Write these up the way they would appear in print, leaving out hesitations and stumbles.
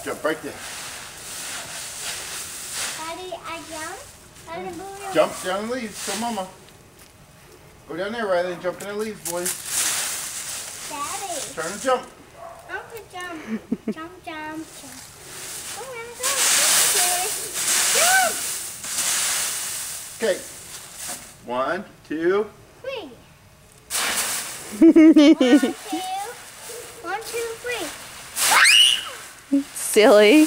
Jump right there. Daddy, I jump. Daddy, Jump down the leaves. Show Mama. Go down there, Riley, and jump in the leaves, boys. Daddy. Turn and jump. Uncle, jump. Jump, jump, jump. Go on, go. Jump. Okay. 1, 2. 3. 1, 2. 1, 2, 3. Silly.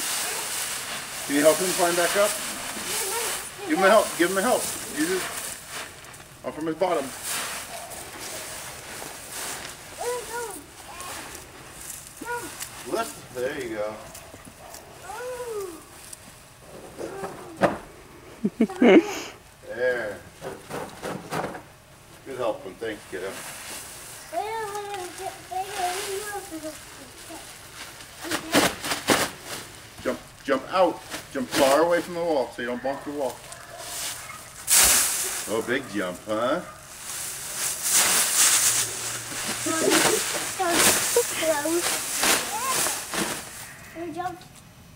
Can you help him climb back up? Give him a help. Give him a help. Use it. Up from his bottom. Lift. There you go. There. Good helping. Thanks, kiddo. Jump out. Jump far away from the wall so you don't bump the wall. Oh, big jump, huh?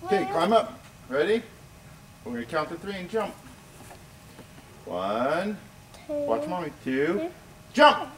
Okay, climb up. Ready? We're going to count to 3 and jump. 1. Watch Mommy. 2. Jump!